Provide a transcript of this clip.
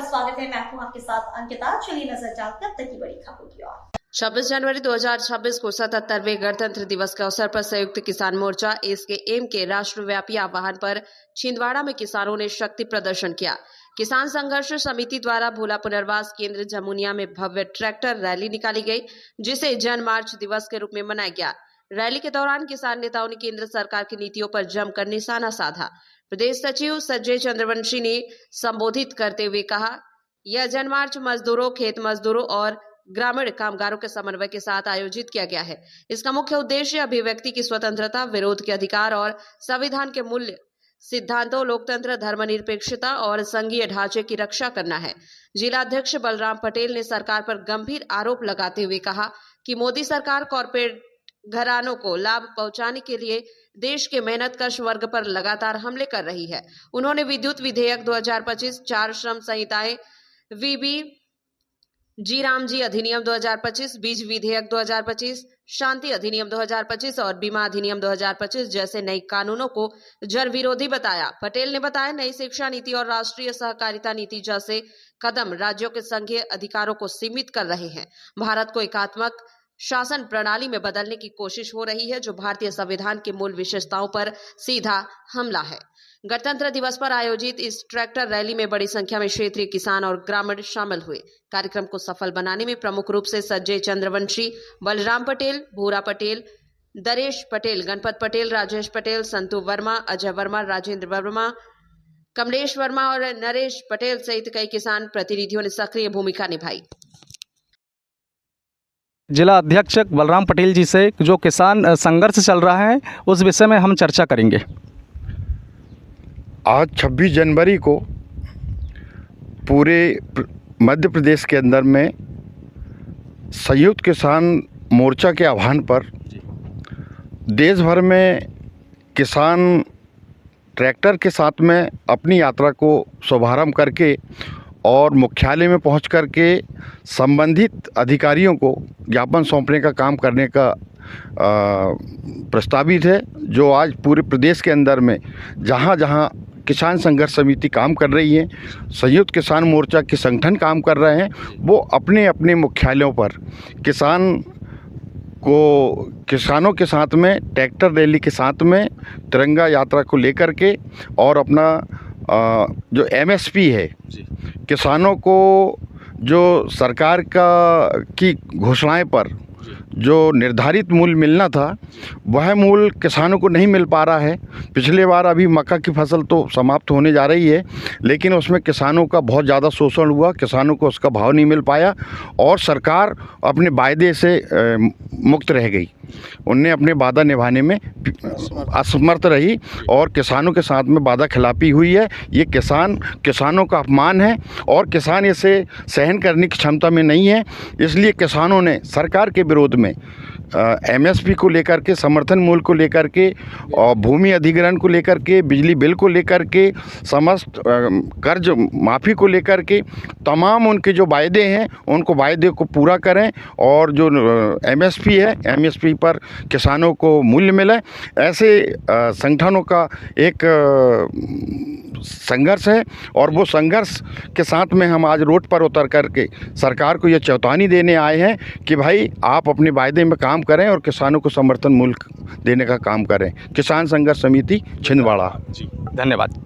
स्वागत है। मैं हूं आपके साथ अंकिता। चलिए नजर डालते हैं अब तक की बड़ी खबरों की ओर। 26 जनवरी 2026 को 77वें गणतंत्र दिवस के अवसर पर संयुक्त किसान मोर्चा एसकेएम के राष्ट्रव्यापी आह्वान पर छिंदवाड़ा में किसानों ने शक्ति प्रदर्शन किया। किसान संघर्ष समिति द्वारा भोला पुनर्वास केंद्र जमुनिया में भव्य ट्रैक्टर रैली निकाली गई, जिसे जन मार्च दिवस के रूप में मनाया गया। रैली के दौरान किसान नेताओं ने केंद्र सरकार की नीतियों पर जमकर निशाना साधा। प्रदेश सचिव संजय चंद्रवंशी ने संबोधित करते हुए कहा, यह जनमार्च मजदूरों, खेत मजदूरों और ग्रामीण कामगारों के समन्वय के साथ आयोजित किया गया है। इसका मुख्य उद्देश्य अभिव्यक्ति की स्वतंत्रता, विरोध के अधिकार और संविधान के मूल्य सिद्धांतों, लोकतंत्र, धर्मनिरपेक्षता और संघीय ढांचे की रक्षा करना है। जिला अध्यक्ष बलराम पटेल ने सरकार पर गंभीर आरोप लगाते हुए कहा कि मोदी सरकार कॉरपोरेट घरानों को लाभ पहुंचाने के लिए देश के मेहनतकश वर्ग पर लगातार हमले कर रही है। उन्होंने विद्युत विधेयक 2025, 4 श्रम संहिताएं, वीबी जी रामजी अधिनियम 2025, बीज विधेयक 2025, शांति अधिनियम 2025 और बीमा अधिनियम 2025 जैसे नए कानूनों को जन विरोधी बताया। पटेल ने बताया, नई शिक्षा नीति और राष्ट्रीय सहकारिता नीति जैसे कदम राज्यों के संघीय अधिकारों को सीमित कर रहे हैं। भारत को एकात्मक शासन प्रणाली में बदलने की कोशिश हो रही है, जो भारतीय संविधान की मूल विशेषताओं पर सीधा हमला है। गणतंत्र दिवस पर आयोजित इस ट्रैक्टर रैली में बड़ी संख्या में क्षेत्रीय किसान और ग्रामीण शामिल हुए। कार्यक्रम को सफल बनाने में प्रमुख रूप से संजय चंद्रवंशी, बलराम पटेल, भूरा पटेल, दरेश पटेल, गणपत पटेल, राजेश पटेल, संतु वर्मा, अजय वर्मा, राजेंद्र वर्मा, कमलेश वर्मा और नरेश पटेल सहित कई किसान प्रतिनिधियों ने सक्रिय भूमिका निभाई। जिला अध्यक्ष बलराम पटेल जी से जो किसान संघर्ष चल रहा है उस विषय में हम चर्चा करेंगे। आज 26 जनवरी को पूरे मध्य प्रदेश के अंदर में संयुक्त किसान मोर्चा के आह्वान पर देश भर में किसान ट्रैक्टर के साथ में अपनी यात्रा को शुभारंभ करके और मुख्यालय में पहुंच कर के संबंधित अधिकारियों को ज्ञापन सौंपने का काम करने का प्रस्तावित है। जो आज पूरे प्रदेश के अंदर में जहां जहां किसान संघर्ष समिति काम कर रही है, संयुक्त किसान मोर्चा के संगठन काम कर रहे हैं, वो अपने अपने मुख्यालयों पर किसानों के साथ में ट्रैक्टर रैली के साथ में तिरंगा यात्रा को लेकर के और अपना जो एमएसपी है, किसानों को जो सरकार की घोषणाएं पर जो निर्धारित मूल्य मिलना था, वह मूल्य किसानों को नहीं मिल पा रहा है। पिछले बार अभी मक्का की फसल तो समाप्त होने जा रही है, लेकिन उसमें किसानों का बहुत ज़्यादा शोषण हुआ, किसानों को उसका भाव नहीं मिल पाया और सरकार अपने वायदे से मुक्त रह गई। उनने अपने वादा निभाने में असमर्थ रही और किसानों के साथ में वादा खिलाफी हुई है। ये किसानों का अपमान है और किसान इसे सहन करने की क्षमता में नहीं है। इसलिए किसानों ने सरकार के विरोध में एमएसपी को लेकर के, समर्थन मूल्य को लेकर के और भूमि अधिग्रहण को लेकर के, बिजली बिल को लेकर के, समस्त कर्ज माफ़ी को लेकर के तमाम उनके जो वायदे हैं उनको वायदे को पूरा करें और जो एमएसपी है, एमएसपी पर किसानों को मूल्य मिले। ऐसे संगठनों का एक संघर्ष है और वो संघर्ष के साथ में हम आज रोड पर उतर करके सरकार को ये चेतावनी देने आए हैं कि भाई आप अपने वायदे में काम करें और किसानों को समर्थन मूल्य देने का काम करें। किसान संघर्ष समिति छिंदवाड़ा। जी, धन्यवाद।